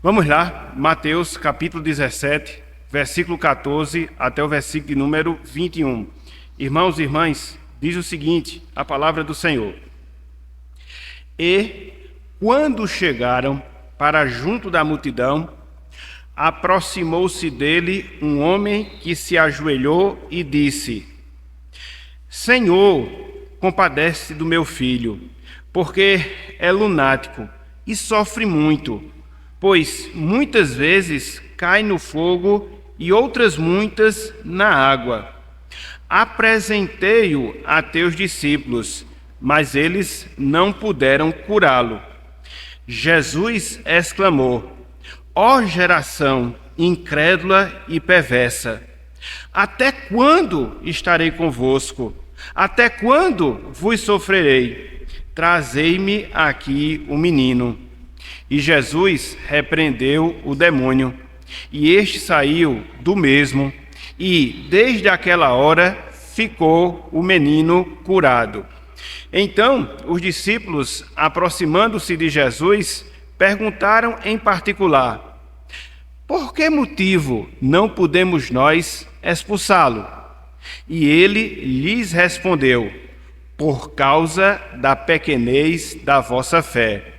Vamos lá, Mateus capítulo 17, versículo 14 até o versículo de número 21. Irmãos e irmãs, diz o seguinte, a palavra do Senhor. E, quando chegaram para junto da multidão, aproximou-se dele um homem que se ajoelhou e disse: Senhor, compadece do meu filho, porque é lunático e sofre muito, pois muitas vezes cai no fogo e outras muitas na água. Apresentei-o a teus discípulos, mas eles não puderam curá-lo. Jesus exclamou: Ó geração incrédula e perversa, até quando estarei convosco? Até quando vos sofrerei? Trazei-me aqui o menino. E Jesus repreendeu o demônio, e este saiu do mesmo, e desde aquela hora ficou o menino curado. Então os discípulos, aproximando-se de Jesus, perguntaram em particular: Por que motivo não podemos nós expulsá-lo? E ele lhes respondeu: Por causa da pequenez da vossa fé.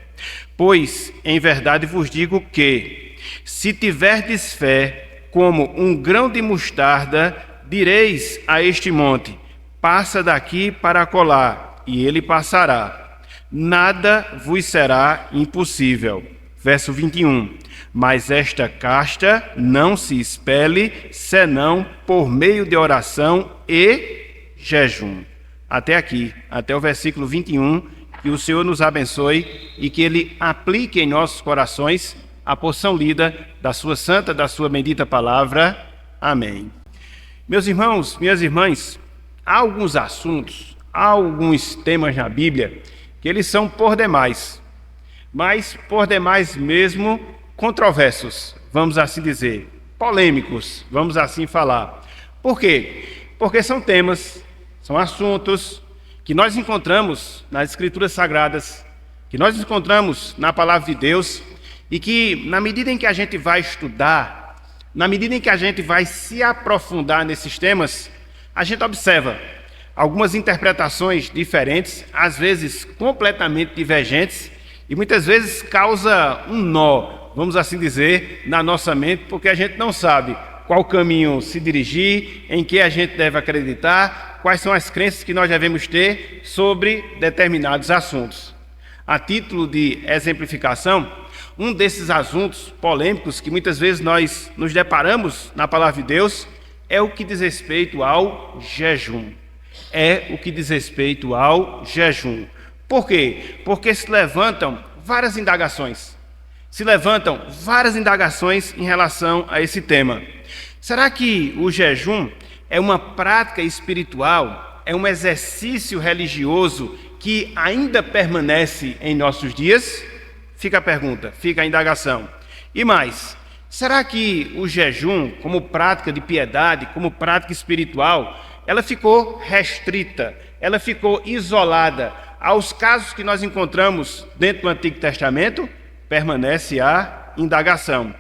Pois, em verdade vos digo que, se tiverdes fé como um grão de mostarda, direis a este monte: Passa daqui para acolá, e ele passará. Nada vos será impossível. Verso 21. Mas esta casta não se expele, senão por meio de oração e jejum. Até aqui, até o versículo 21. Que o Senhor nos abençoe e que Ele aplique em nossos corações a porção lida da sua santa, da sua bendita palavra. Amém. Meus irmãos, minhas irmãs, há alguns assuntos, há alguns temas na Bíblia que eles são por demais, mas por demais mesmo controversos, vamos assim dizer, polêmicos, vamos assim falar. Por quê? Porque são temas, são assuntos que nós encontramos nas Escrituras Sagradas, que nós encontramos na Palavra de Deus, e que, na medida em que a gente vai estudar, na medida em que a gente vai se aprofundar nesses temas, a gente observa algumas interpretações diferentes, às vezes completamente divergentes, e muitas vezes causa um nó, vamos assim dizer, na nossa mente, porque a gente não sabe qual caminho se dirigir, em que a gente deve acreditar, quais são as crenças que nós devemos ter sobre determinados assuntos. A título de exemplificação, um desses assuntos polêmicos que muitas vezes nós nos deparamos na Palavra de Deus é o que diz respeito ao jejum. É o que diz respeito ao jejum. Por quê? Porque se levantam várias indagações. Se levantam várias indagações em relação a esse tema. Será que o jejum é uma prática espiritual, é um exercício religioso que ainda permanece em nossos dias? Fica a pergunta, fica a indagação. E mais, será que o jejum, como prática de piedade, como prática espiritual, ela ficou restrita, ela ficou isolada aos casos que nós encontramos dentro do Antigo Testamento? Permanece a indagação.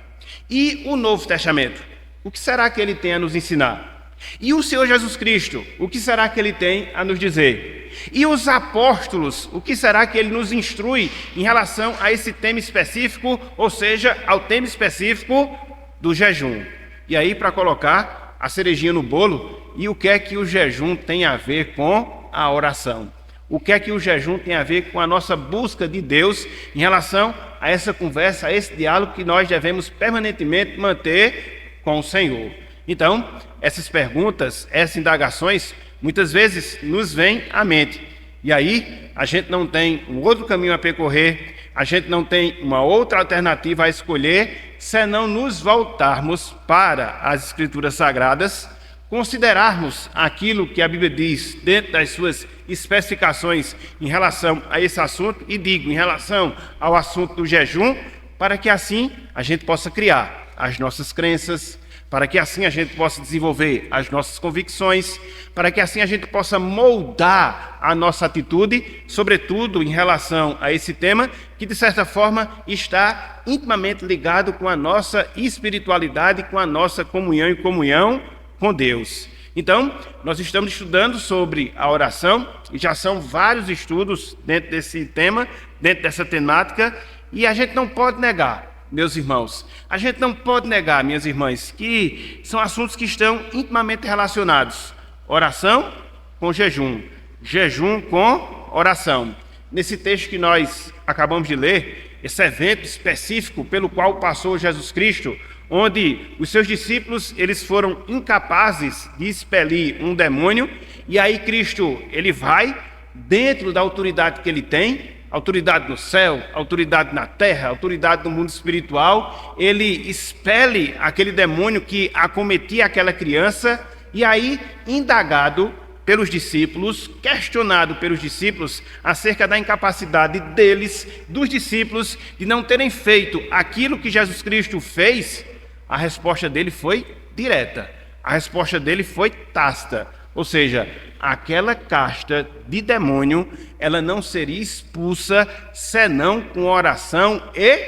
E o Novo Testamento? O que será que ele tem a nos ensinar? E o Senhor Jesus Cristo, o que será que ele tem a nos dizer? E os apóstolos, o que será que ele nos instrui em relação a esse tema específico, ou seja, ao tema específico do jejum? E aí, para colocar a cerejinha no bolo, e o que é que o jejum tem a ver com a oração? O que é que o jejum tem a ver com a nossa busca de Deus em relação a essa conversa, a esse diálogo que nós devemos permanentemente manter com o Senhor? Então, essas perguntas, essas indagações, muitas vezes nos vêm à mente. E aí, a gente não tem um outro caminho a percorrer, a gente não tem uma outra alternativa a escolher, senão nos voltarmos para as Escrituras Sagradas, considerarmos aquilo que a Bíblia diz dentro das suas especificações em relação a esse assunto, e digo, em relação ao assunto do jejum, para que assim a gente possa criar as nossas crenças, para que assim a gente possa desenvolver as nossas convicções, para que assim a gente possa moldar a nossa atitude, sobretudo em relação a esse tema, que de certa forma está intimamente ligado com a nossa espiritualidade, com a nossa comunhão e comunhão com Deus. Então, nós estamos estudando sobre a oração, e já são vários estudos dentro desse tema, dentro dessa temática, e a gente não pode negar, meus irmãos, a gente não pode negar, minhas irmãs, que são assuntos que estão intimamente relacionados. Oração com jejum, jejum com oração. Nesse texto que nós acabamos de ler, esse evento específico pelo qual passou Jesus Cristo, onde os seus discípulos eles foram incapazes de expelir um demônio, e aí Cristo ele vai, dentro da autoridade que ele tem, autoridade no céu, autoridade na terra, autoridade no mundo espiritual, ele expele aquele demônio que acometia aquela criança, e aí, indagado pelos discípulos, questionado pelos discípulos acerca da incapacidade deles, dos discípulos, de não terem feito aquilo que Jesus Cristo fez, a resposta dele foi direta, a resposta dele foi tácita, ou seja, aquela casta de demônio, ela não seria expulsa senão com oração e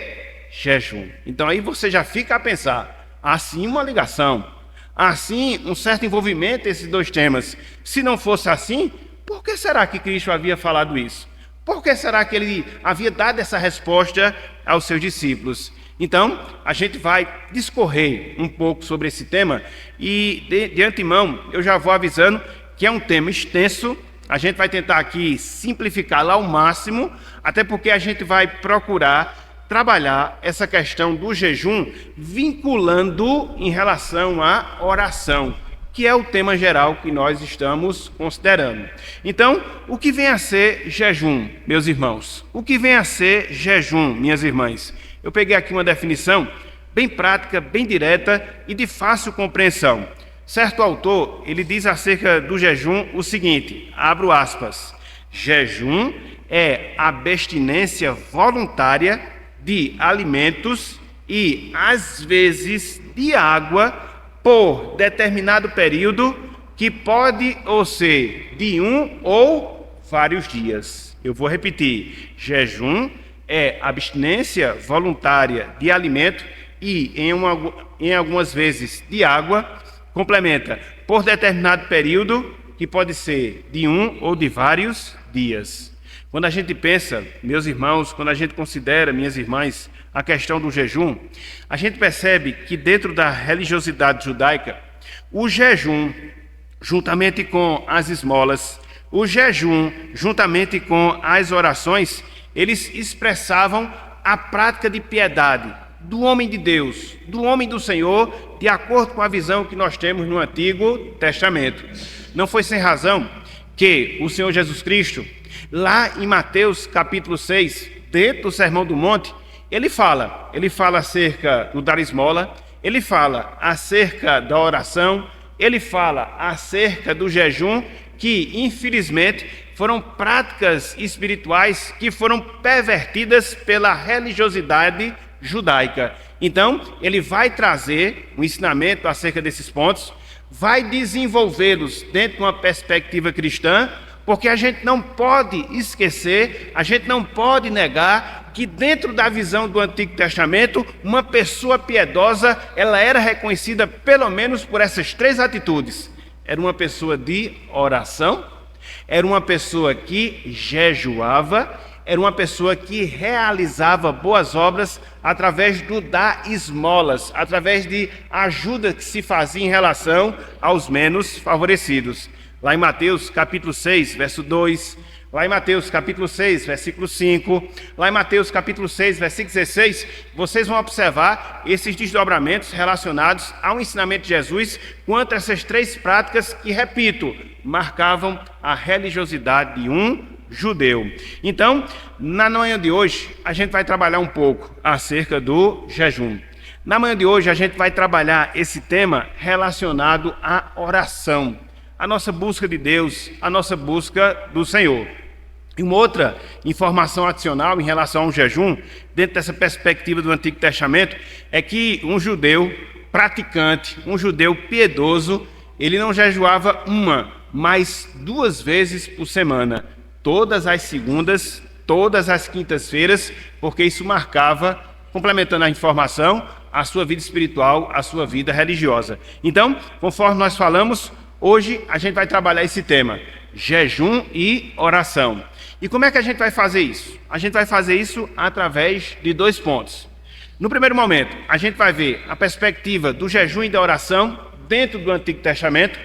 jejum. Então aí você já fica a pensar, assim uma ligação, assim um certo envolvimento entre esses dois temas. Se não fosse assim, por que será que Cristo havia falado isso? Por que será que ele havia dado essa resposta aos seus discípulos? Então, a gente vai discorrer um pouco sobre esse tema e, de antemão, eu já vou avisando que é um tema extenso. A gente vai tentar aqui simplificá-lo ao máximo, até porque a gente vai procurar trabalhar essa questão do jejum vinculando em relação à oração, que é o tema geral que nós estamos considerando. Então, o que vem a ser jejum, meus irmãos? O que vem a ser jejum, minhas irmãs? Eu peguei aqui uma definição bem prática, bem direta e de fácil compreensão. Certo autor, ele diz acerca do jejum o seguinte, abro aspas, jejum é abstinência voluntária de alimentos e, às vezes, de água por determinado período que pode ou ser de um ou vários dias. Eu vou repetir, jejum é abstinência voluntária de alimento e, em algumas vezes, de água, complementa, por determinado período, que pode ser de um ou de vários dias. Quando a gente pensa, meus irmãos, quando a gente considera, minhas irmãs, a questão do jejum, a gente percebe que dentro da religiosidade judaica, o jejum, juntamente com as esmolas, o jejum, juntamente com as orações, eles expressavam a prática de piedade do homem de Deus, do homem do Senhor, de acordo com a visão que nós temos no Antigo Testamento. Não foi sem razão que o Senhor Jesus Cristo, lá em Mateus capítulo 6, dentro do Sermão do Monte, ele fala acerca do dar esmola, ele fala acerca da oração, ele fala acerca do jejum, que infelizmente foram práticas espirituais que foram pervertidas pela religiosidade judaica. Então, ele vai trazer um ensinamento acerca desses pontos, vai desenvolvê-los dentro de uma perspectiva cristã, porque a gente não pode esquecer, a gente não pode negar que dentro da visão do Antigo Testamento, uma pessoa piedosa, ela era reconhecida pelo menos por essas três atitudes. Era uma pessoa de oração, era uma pessoa que jejuava, era uma pessoa que realizava boas obras através do dar esmolas, através de ajuda que se fazia em relação aos menos favorecidos. Lá em Mateus capítulo 6, verso 2, lá em Mateus capítulo 6, versículo 5, lá em Mateus capítulo 6, versículo 16, vocês vão observar esses desdobramentos relacionados ao ensinamento de Jesus quanto a essas três práticas que, repito, marcavam a religiosidade de um judeu. Então, na manhã de hoje, a gente vai trabalhar um pouco acerca do jejum. Na manhã de hoje, a gente vai trabalhar esse tema relacionado à oração, a nossa busca de Deus, a nossa busca do Senhor. E uma outra informação adicional em relação ao jejum, dentro dessa perspectiva do Antigo Testamento, é que um judeu, praticante, um judeu piedoso, ele não jejuava uma, mas 2 vezes por semana, todas as segundas, todas as quintas-feiras, porque isso marcava, complementando a informação, a sua vida espiritual, a sua vida religiosa. Então, conforme nós falamos, hoje a gente vai trabalhar esse tema, jejum e oração. E como é que a gente vai fazer isso? A gente vai fazer isso através de 2 pontos. No primeiro momento, a gente vai ver a perspectiva do jejum e da oração dentro do Antigo Testamento.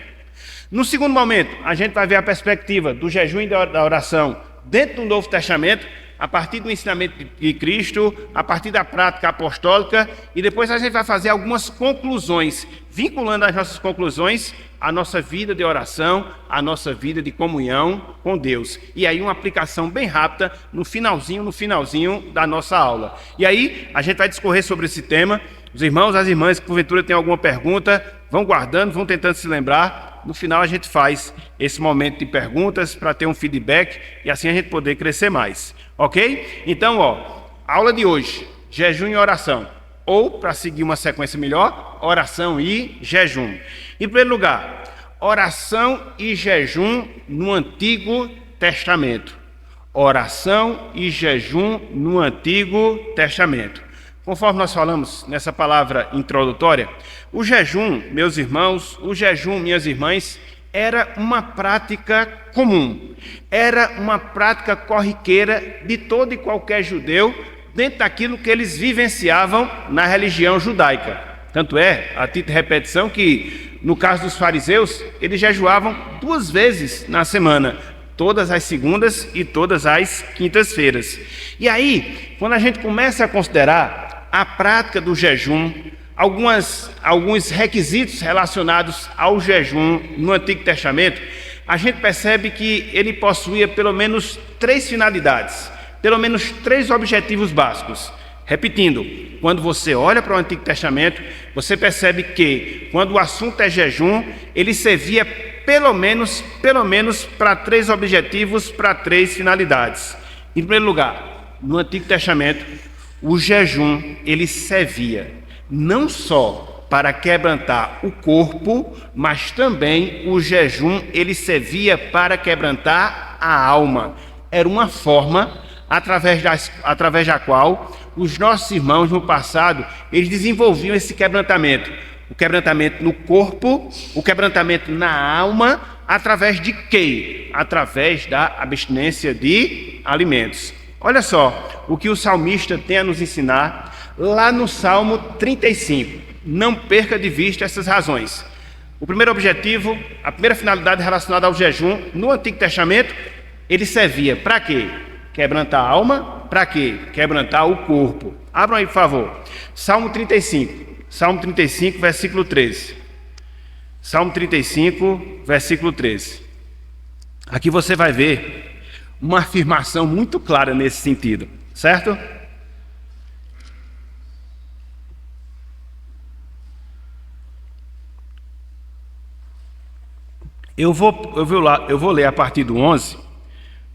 No segundo momento, a gente vai ver a perspectiva do jejum e da oração dentro do Novo Testamento, a partir do ensinamento de Cristo, a partir da prática apostólica, e depois a gente vai fazer algumas conclusões, vinculando as nossas conclusões à nossa vida de oração, à nossa vida de comunhão com Deus. E aí uma aplicação bem rápida no finalzinho da nossa aula. E aí a gente vai discorrer sobre esse tema. Os irmãos, as irmãs que porventura têm alguma pergunta, vão guardando, vão tentando se lembrar. No final a gente faz esse momento de perguntas para ter um feedback e assim a gente poder crescer mais. Ok? Então, a aula de hoje, jejum e oração. Ou, para seguir uma sequência melhor, oração e jejum. Em primeiro lugar, oração e jejum no Antigo Testamento. Oração e jejum no Antigo Testamento. Conforme nós falamos nessa palavra introdutória, o jejum, meus irmãos, o jejum, minhas irmãs, era uma prática comum, era uma prática corriqueira de todo e qualquer judeu dentro daquilo que eles vivenciavam na religião judaica. Tanto é, a título de repetição, que no caso dos fariseus, eles jejuavam 2 vezes na semana, todas as segundas e todas as quintas-feiras. E aí, quando a gente começa a considerar a prática do jejum, alguns requisitos relacionados ao jejum no Antigo Testamento, a gente percebe que ele possuía pelo menos 3 finalidades, pelo menos 3 objetivos básicos. Repetindo, quando você olha para o Antigo Testamento, você percebe que quando o assunto é jejum, ele servia pelo menos para 3 objetivos, para 3 finalidades. Em primeiro lugar, no Antigo Testamento, o jejum, ele servia não só para quebrantar o corpo, mas também o jejum, ele servia para quebrantar a alma. Era uma forma, através da qual os nossos irmãos no passado, eles desenvolviam esse quebrantamento. O quebrantamento no corpo, o quebrantamento na alma, através de quê? Através da abstinência de alimentos. Olha só o que o salmista tem a nos ensinar lá no Salmo 35. Não perca de vista essas razões. O primeiro objetivo, a primeira finalidade relacionada ao jejum no Antigo Testamento, ele servia para quê? Quebrantar a alma, para quê? Quebrantar o corpo. Abram aí, por favor. Salmo 35, versículo 13. Salmo 35, versículo 13. Aqui você vai ver uma afirmação muito clara nesse sentido, certo? Eu vou ler a partir do 11,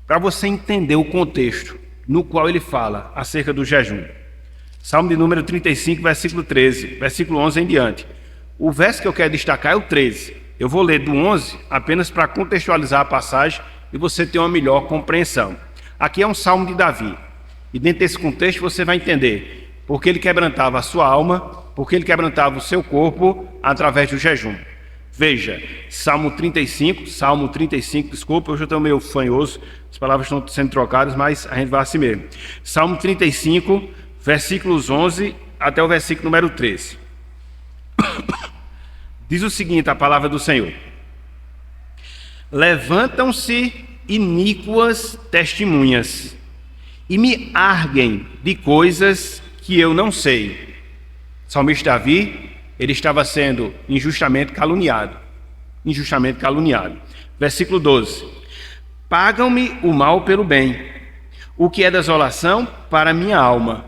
para você entender o contexto no qual ele fala acerca do jejum. Salmo de número 35, versículo 13, versículo 11 em diante. O verso que eu quero destacar é o 13. Eu vou ler do 11 apenas para contextualizar a passagem e você ter uma melhor compreensão. Aqui é um salmo de Davi. E dentro desse contexto você vai entender porque ele quebrantava a sua alma, porque ele quebrantava o seu corpo através do jejum. Veja, Salmo 35, desculpa, hoje eu estou meio fanhoso, as palavras estão sendo trocadas, mas a gente vai assim mesmo. Salmo 35, versículos 11 até o versículo número 13. Diz o seguinte, a palavra do Senhor: levantam-se iníquas testemunhas e me arguem de coisas que eu não sei. Salmista Davi, ele estava sendo injustamente caluniado. Versículo 12. Pagam-me o mal pelo bem, o que é desolação para minha alma.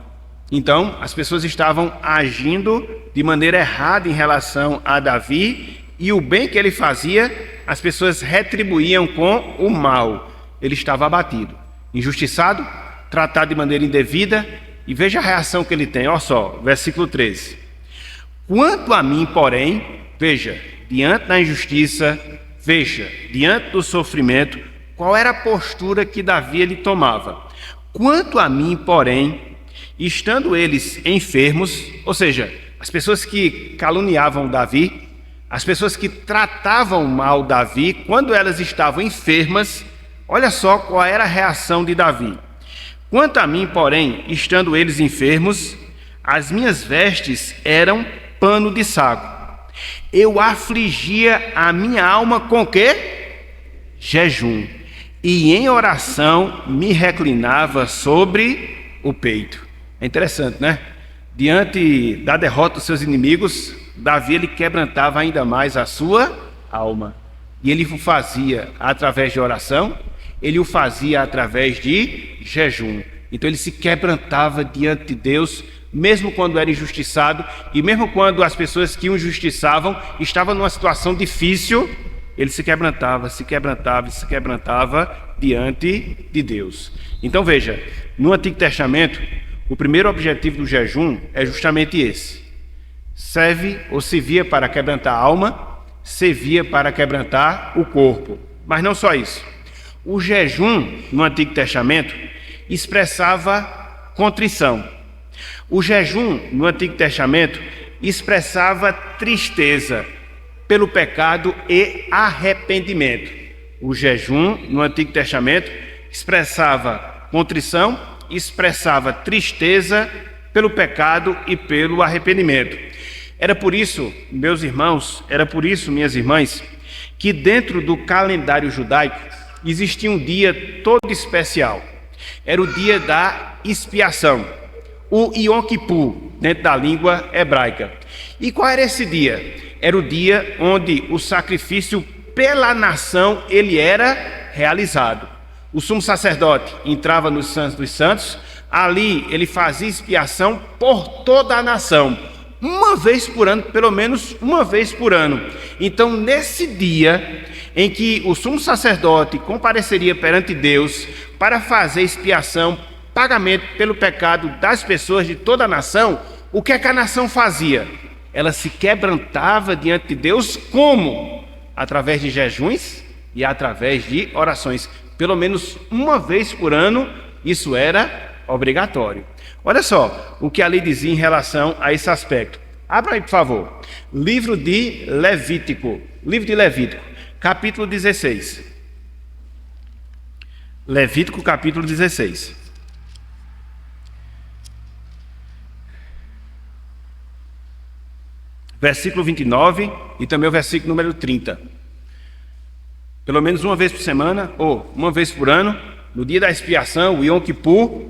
Então, as pessoas estavam agindo de maneira errada em relação a Davi, e o bem que ele fazia, as pessoas retribuíam com o mal. Ele estava abatido, injustiçado, tratado de maneira indevida, e veja a reação que ele tem. Olha só, versículo 13. Quanto a mim, porém, veja, diante da injustiça, veja, diante do sofrimento, qual era a postura que Davi ele tomava? Quanto a mim, porém, estando eles enfermos, ou seja, as pessoas que caluniavam Davi, as pessoas que tratavam mal Davi, quando elas estavam enfermas, olha só qual era a reação de Davi. Quanto a mim, porém, estando eles enfermos, as minhas vestes eram pano de saco. Eu afligia a minha alma com quê? Jejum. E em oração me reclinava sobre o peito. É interessante, né? Diante da derrota dos seus inimigos, Davi ele quebrantava ainda mais a sua alma. E ele o fazia através de oração, ele o fazia através de jejum. Então ele se quebrantava diante de Deus, mesmo quando era injustiçado, e mesmo quando as pessoas que o injustiçavam estavam numa situação difícil, ele se quebrantava diante de Deus. Então veja, no Antigo Testamento, o primeiro objetivo do jejum é justamente esse. Serve ou servia para quebrantar a alma, servia para quebrantar o corpo. Mas não só isso. O jejum no Antigo Testamento expressava contrição. O jejum no Antigo Testamento expressava tristeza pelo pecado e arrependimento. O jejum no Antigo Testamento expressava contrição, expressava tristeza pelo pecado e pelo arrependimento. Era por isso, meus irmãos, era por isso, minhas irmãs, que dentro do calendário judaico existia um dia todo especial. Era o dia da expiação, o Yom Kippur, dentro da língua hebraica. E qual era esse dia? Era o dia onde o sacrifício pela nação ele era realizado. O sumo sacerdote entrava no Santo dos Santos, ali ele fazia expiação por toda a nação, uma vez por ano, pelo menos uma vez por ano. Então, nesse dia em que o sumo sacerdote compareceria perante Deus para fazer expiação, pagamento pelo pecado das pessoas de toda a nação, o que é que a nação fazia? Ela se quebrantava diante de Deus como? Através de jejuns e através de orações. Pelo menos uma vez por ano, isso era obrigatório. Olha só o que a lei dizia em relação a esse aspecto. Abra aí, por favor. Livro de Levítico, capítulo 16. Levítico, capítulo 16. Versículo 29 e também o versículo número 30. Pelo menos uma vez por semana, ou uma vez por ano, no dia da expiação, o Yom Kippur,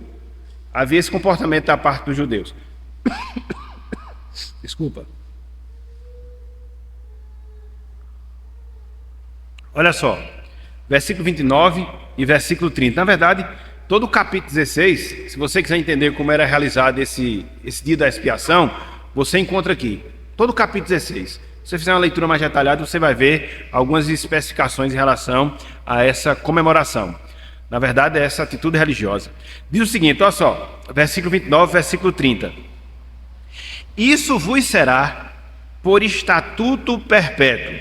havia esse comportamento da parte dos judeus. Desculpa. Olha só, versículo 29 e versículo 30. Na verdade, todo o capítulo 16, se você quiser entender como era realizado esse dia da expiação, você encontra aqui. Todo o capítulo 16. Se você fizer uma leitura mais detalhada, você vai ver algumas especificações em relação a essa comemoração. Na verdade, é essa atitude religiosa. Diz o seguinte, olha só, versículo 29, versículo 30. Isso vos será por estatuto perpétuo.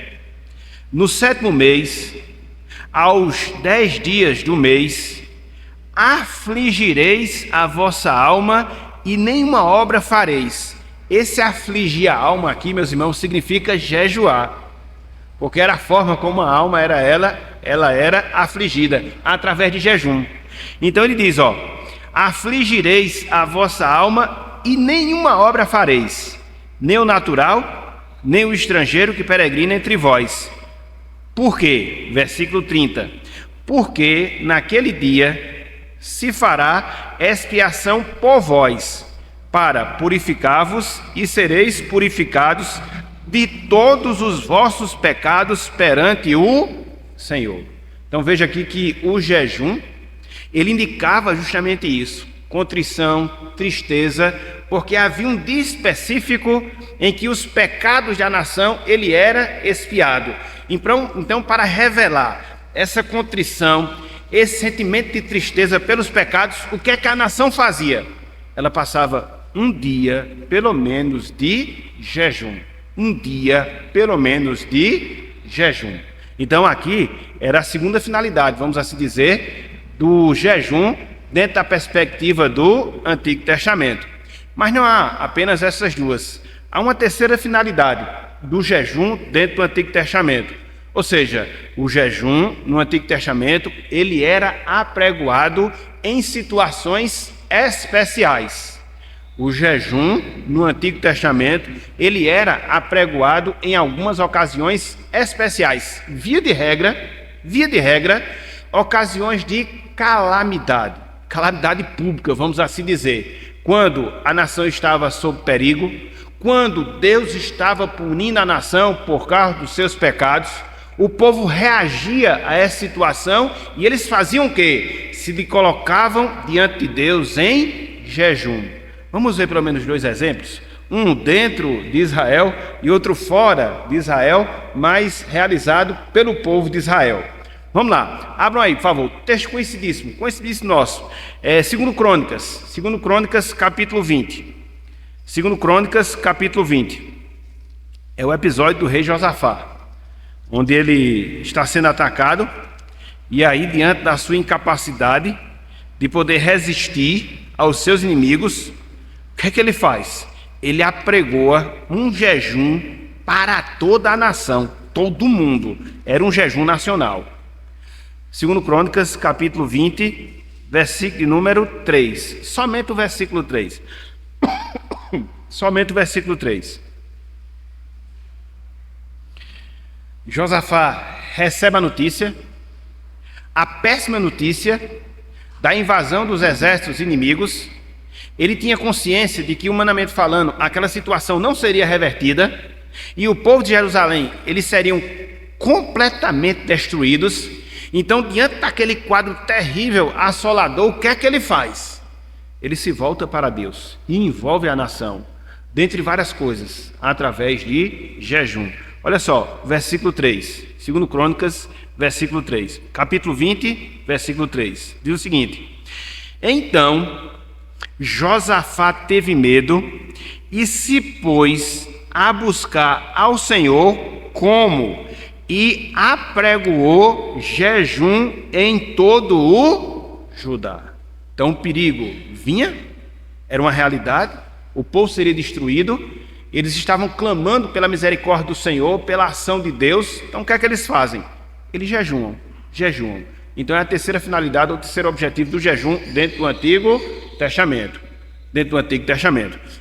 No 7º mês, aos 10 dias do mês, afligireis a vossa alma e nenhuma obra fareis. Esse afligir a alma aqui, meus irmãos, significa jejuar. Porque era a forma como a alma ela era afligida, através de jejum. Então ele diz, ó, afligireis a vossa alma e nenhuma obra fareis, nem o natural, nem o estrangeiro que peregrina entre vós. Por quê? Versículo 30. Porque naquele dia se fará expiação por vós, para purificar-vos, e sereis purificados de todos os vossos pecados perante o Senhor. Então veja aqui que o jejum, ele indicava justamente isso, contrição, tristeza, porque havia um dia específico em que os pecados da nação, ele era expiado. Então, para revelar essa contrição, esse sentimento de tristeza pelos pecados, o que é que a nação fazia? Ela passava um dia, pelo menos, de jejum. Um dia, pelo menos, de jejum. Então, aqui era a segunda finalidade, vamos assim dizer, do jejum dentro da perspectiva do Antigo Testamento. Mas não há apenas essas duas. Há uma terceira finalidade do jejum dentro do Antigo Testamento. Ou seja, o jejum no Antigo Testamento, ele era apregoado em situações especiais. O jejum no Antigo Testamento, ele era apregoado em algumas ocasiões especiais. Via de regra, ocasiões de calamidade pública, vamos assim dizer. Quando a nação estava sob perigo, quando Deus estava punindo a nação por causa dos seus pecados, o povo reagia a essa situação e eles faziam o quê? Se colocavam diante de Deus em jejum. Vamos ver pelo menos dois exemplos. Um dentro de Israel e outro fora de Israel, mas realizado pelo povo de Israel. Vamos lá, abram aí, por favor. Texto conhecidíssimo nosso. 2 Crônicas, capítulo 20. 2 Crônicas, capítulo 20. É o episódio do rei Josafá, onde ele está sendo atacado, e aí, diante da sua incapacidade de poder resistir aos seus inimigos, o que é que ele faz? Ele apregoa um jejum para toda a nação, todo mundo. Era um jejum nacional. 2 Crônicas, capítulo 20, versículo número 3. Somente o versículo 3. Somente o versículo 3. Josafá recebe a péssima notícia da invasão dos exércitos inimigos. Ele tinha consciência de que, humanamente falando, aquela situação não seria revertida e o povo de Jerusalém, eles seriam completamente destruídos. Então, diante daquele quadro terrível, assolador, o que é que ele faz? Ele se volta para Deus e envolve a nação, dentre várias coisas, através de jejum. Olha só, versículo 3, 2 Crônicas, versículo 3, capítulo 20, versículo 3, diz o seguinte: Então Josafá teve medo e se pôs a buscar ao Senhor como? E apregoou jejum em todo o Judá. Então o perigo vinha, era uma realidade, o povo seria destruído, eles estavam clamando pela misericórdia do Senhor, pela ação de Deus. Então o que é que eles fazem? Eles jejuam. Então é a terceira finalidade, o terceiro objetivo do jejum dentro do Antigo Testamento.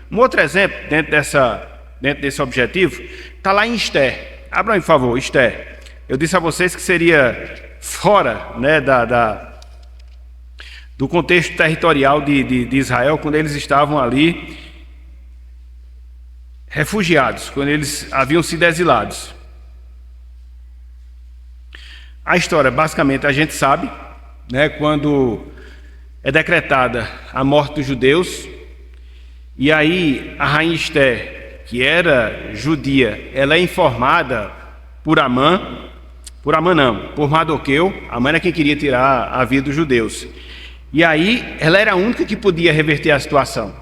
Um outro exemplo dentro desse objetivo está lá em Esther. Abram aí, por favor, Esther. Eu disse a vocês que seria fora, né, do contexto territorial de Israel, quando eles estavam ali refugiados, quando eles haviam sido exilados. A história, basicamente, a gente sabe, né, quando é decretada a morte dos judeus, e aí a rainha Esther, que era judia, ela é informada por Mardoqueu. Amã era quem queria tirar a vida dos judeus. E aí ela era a única que podia reverter a situação.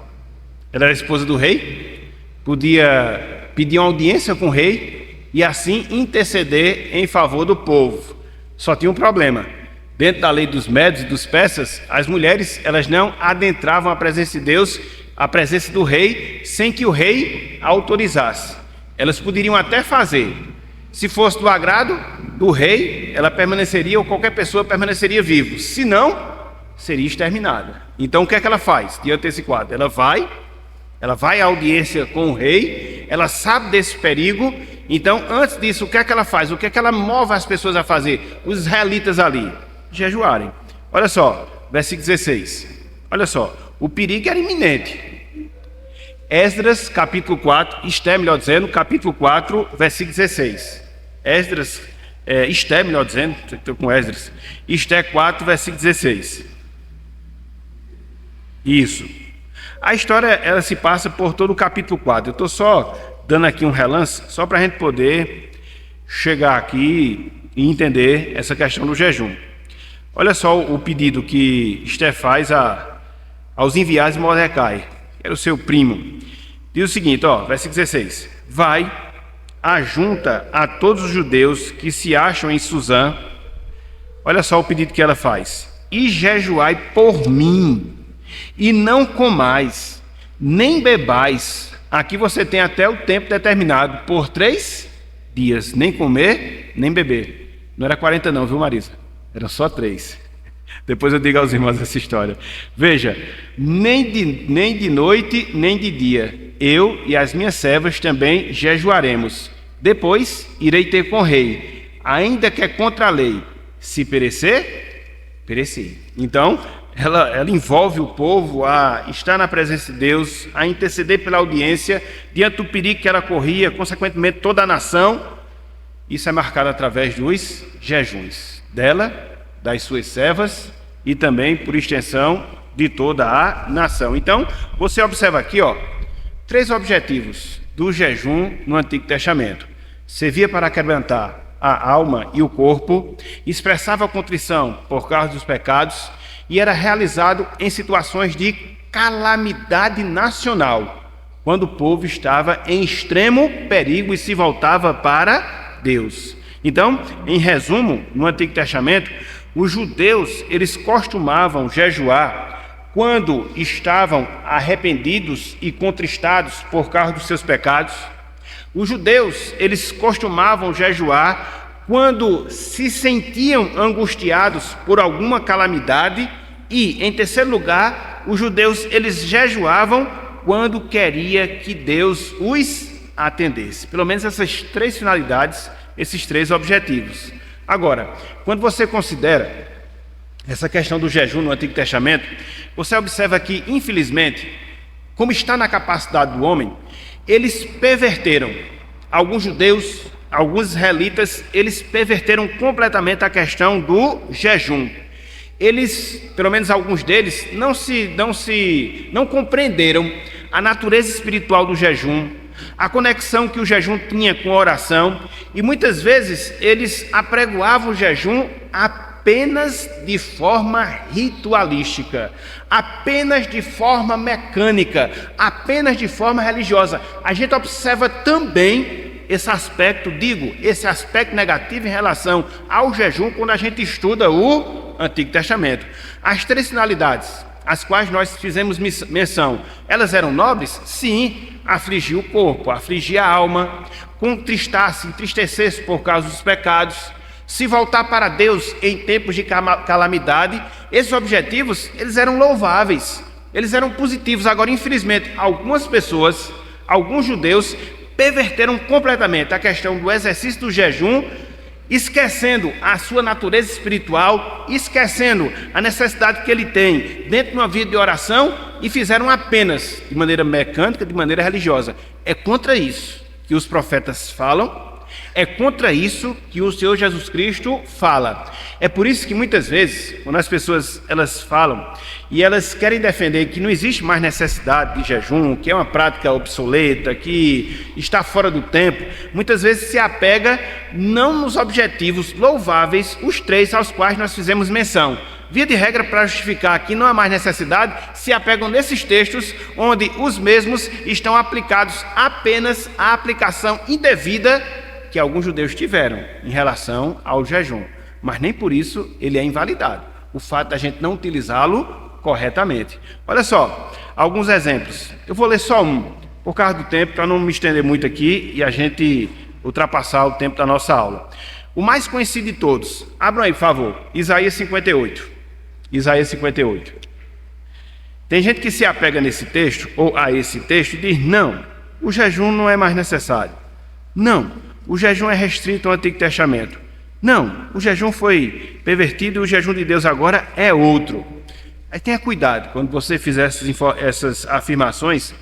Ela era esposa do rei, podia pedir uma audiência com o rei e assim interceder em favor do povo. Só tinha um problema. Dentro da lei dos médios e dos persas, as mulheres, elas não adentravam a presença de Deus, a presença do rei, sem que o rei autorizasse. Elas poderiam até fazer. Se fosse do agrado do rei, ela permaneceria, ou qualquer pessoa permaneceria vivo. Se não, seria exterminada. Então o que é que ela faz diante desse quadro? Ela vai à audiência com o rei, ela sabe desse perigo. Então, antes disso, o que é que ela faz? O que é que ela move as pessoas a fazer? Os israelitas ali, jejuarem. Olha só, versículo 16. Olha só, o perigo era iminente. Esdras, capítulo 4, Esther, melhor dizendo, capítulo 4, versículo 16. Esther, melhor dizendo, estou com Esdras. Esther 4, versículo 16. Isso. A história, ela se passa por todo o capítulo 4. Eu estou só dando aqui um relance, só para a gente poder chegar aqui e entender essa questão do jejum. Olha só o pedido que Esther faz aos enviados de Mordecai. era o seu primo. Diz o seguinte, versículo 16: vai, ajunta a todos os judeus que se acham em Suzã. Olha só o pedido que ela faz: e jejuai por mim, e não comais, nem bebais. Aqui você tem até o tempo determinado, por 3 dias, nem comer, nem beber. Não era 40 não, viu, Marisa? Era só 3. Depois eu digo aos irmãos essa história. Veja, nem de noite, nem de dia, eu e as minhas servas também jejuaremos. Depois irei ter com o rei, ainda que é contra a lei. Se perecer, perecer. Então, ela envolve o povo a estar na presença de Deus, a interceder pela audiência, diante do perigo que ela corria, consequentemente toda a nação. Isso é marcado através dos jejuns dela, das suas servas e também, por extensão, de toda a nação. Então, você observa aqui, 3 objetivos do jejum no Antigo Testamento. Servia para quebrantar a alma e o corpo, expressava contrição por causa dos pecados e era realizado em situações de calamidade nacional, quando o povo estava em extremo perigo e se voltava para Deus. Então, em resumo, no Antigo Testamento, os judeus, eles costumavam jejuar quando estavam arrependidos e contristados por causa dos seus pecados. Os judeus, eles costumavam jejuar quando se sentiam angustiados por alguma calamidade. E, em terceiro lugar, os judeus, eles jejuavam quando queria que Deus os atendesse. Pelo menos essas 3 finalidades, esses 3 objetivos. Agora, quando você considera essa questão do jejum no Antigo Testamento, você observa que, infelizmente, como está na capacidade do homem, eles perverteram. Alguns judeus, alguns israelitas, eles perverteram completamente a questão do jejum. Eles, pelo menos alguns deles, não compreenderam a natureza espiritual do jejum, a conexão que o jejum tinha com a oração, e muitas vezes eles apregoavam o jejum apenas de forma ritualística, apenas de forma mecânica, apenas de forma religiosa. A gente observa também esse aspecto negativo em relação ao jejum quando a gente estuda o Antigo Testamento. As 3 finalidades às quais nós fizemos menção, elas eram nobres? Sim. Afligir o corpo, afligir a alma, contristar-se, entristecer-se por causa dos pecados, se voltar para Deus em tempos de calamidade. Esses objetivos, eles eram louváveis, eles eram positivos. Agora, infelizmente, algumas pessoas, alguns judeus, perverteram completamente a questão do exercício do jejum, esquecendo a sua natureza espiritual, esquecendo a necessidade que ele tem dentro de uma vida de oração, e fizeram apenas de maneira mecânica, de maneira religiosa. É contra isso que os profetas falam, é contra isso que o Senhor Jesus Cristo fala. É por isso que muitas vezes, quando as pessoas elas falam e elas querem defender que não existe mais necessidade de jejum, que é uma prática obsoleta, que está fora do tempo, muitas vezes se apega não nos objetivos louváveis, os 3 aos quais nós fizemos menção. Via de regra, para justificar que não há mais necessidade, se apegam nesses textos onde os mesmos estão aplicados apenas à aplicação indevida que alguns judeus tiveram em relação ao jejum. Mas nem por isso ele é invalidado, o fato da gente não utilizá-lo corretamente. Olha só, alguns exemplos. Eu vou ler só um, por causa do tempo, para não me estender muito aqui e a gente ultrapassar o tempo da nossa aula. O mais conhecido de todos, abram aí, por favor, Isaías 58. Isaías 58. Tem gente que se apega nesse texto, ou a esse texto, e diz: não, o jejum não é mais necessário. Não, o jejum é restrito ao Antigo Testamento. Não, o jejum foi pervertido e o jejum de Deus agora é outro. Aí tenha cuidado quando você fizer essas afirmações,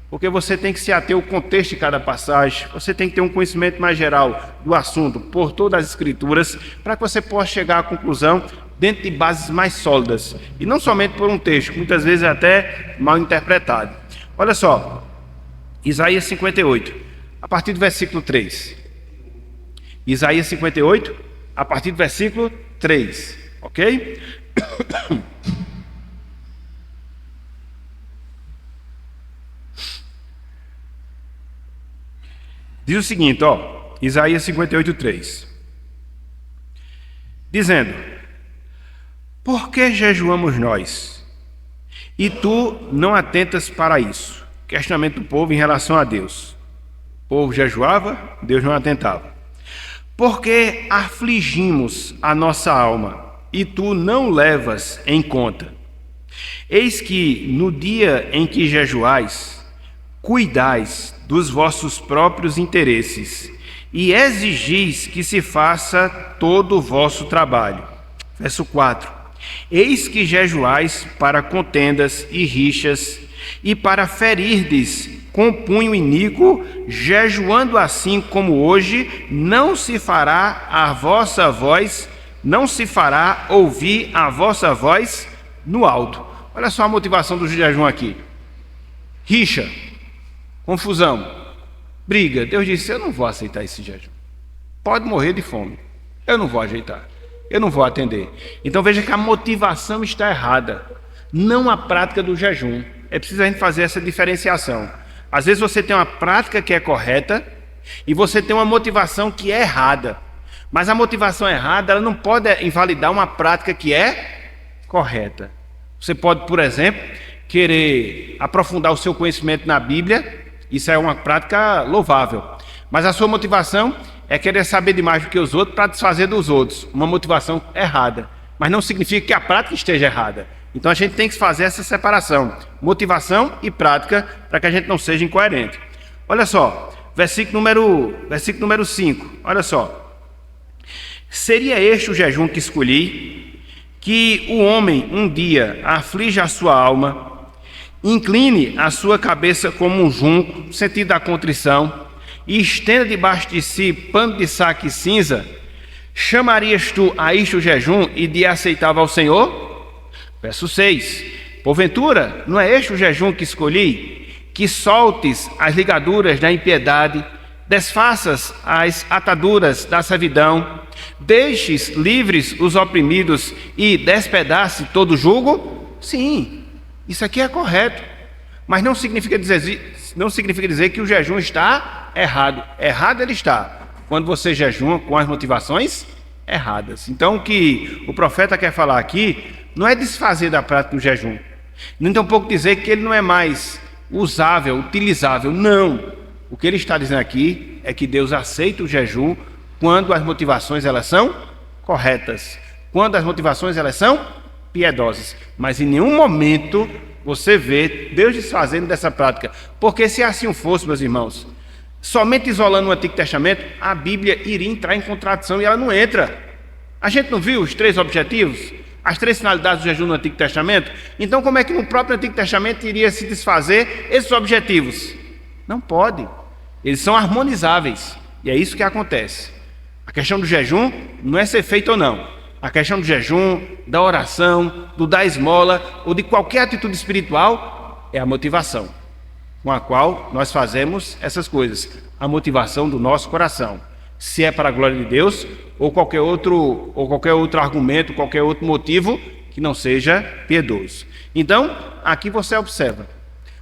porque você tem que se ater ao contexto de cada passagem, você tem que ter um conhecimento mais geral do assunto por todas as Escrituras, para que você possa chegar à conclusão dentro de bases mais sólidas, e não somente por um texto, muitas vezes até mal interpretado. Olha só, Isaías 58, a partir do versículo 3. Isaías 58, a partir do versículo 3, ok? Diz o seguinte, Isaías 58:3. Dizendo: por que jejuamos nós? E tu não atentas para isso. Questionamento do povo em relação a Deus. O povo jejuava, Deus não atentava. Porque afligimos a nossa alma, e tu não levas em conta. Eis que no dia em que jejuais, cuidais dos vossos próprios interesses, e exigis que se faça todo o vosso trabalho. Verso 4. Eis que jejuais para contendas e rixas, e para ferirdes com punho iníquo, jejuando assim como hoje, não se fará ouvir a vossa voz no alto. Olha só a motivação do jejum aqui. Rixa, confusão, briga. Deus disse: eu não vou aceitar esse jejum. Pode morrer de fome. Eu não vou ajeitar. Eu não vou atender. Então veja que a motivação está errada, não a prática do jejum. É preciso a gente fazer essa diferenciação. Às vezes você tem uma prática que é correta e você tem uma motivação que é errada. Mas a motivação errada, ela não pode invalidar uma prática que é correta. Você pode, por exemplo, querer aprofundar o seu conhecimento na Bíblia. Isso é uma prática louvável. Mas a sua motivação é querer saber demais do que os outros para desfazer dos outros. Uma motivação errada. Mas não significa que a prática esteja errada. Então a gente tem que fazer essa separação. Motivação e prática, para que a gente não seja incoerente. Olha só, versículo número 5. Olha só. Seria este o jejum que escolhi, que o homem um dia aflige a sua alma, incline a sua cabeça como um junco, sentido da contrição, e estenda debaixo de si pano de saco e cinza? Chamarias tu a isto jejum e de aceitável ao Senhor? Verso 6. Porventura, não é este o jejum que escolhi, que soltes as ligaduras da impiedade, desfaças as ataduras da servidão, deixes livres os oprimidos e despedace todo jugo? Sim, isso aqui é correto, mas não significa dizer que o jejum está errado. Errado ele está quando você jejuma com as motivações erradas. Então o que o profeta quer falar aqui não é desfazer da prática do jejum, nem tampouco dizer que ele não é mais usável, utilizável. Não. O que ele está dizendo aqui é que Deus aceita o jejum quando as motivações elas são corretas, quando as motivações elas são piedosas. Mas em nenhum momento você vê Deus desfazendo dessa prática, porque se assim fosse, meus irmãos, somente isolando o Antigo Testamento, a Bíblia iria entrar em contradição, e ela não entra. A gente não viu os 3 objetivos, as 3 finalidades do jejum no Antigo Testamento? Então como é que no próprio Antigo Testamento iria se desfazer esses objetivos? Não pode. Eles são harmonizáveis, e é isso que acontece. A questão do jejum não é ser feito ou não. A questão do jejum, da oração, do dar esmola ou de qualquer atitude espiritual é a motivação com a qual nós fazemos essas coisas. A motivação do nosso coração. Se é para a glória de Deus ou qualquer outro argumento, qualquer outro motivo que não seja piedoso. Então, aqui você observa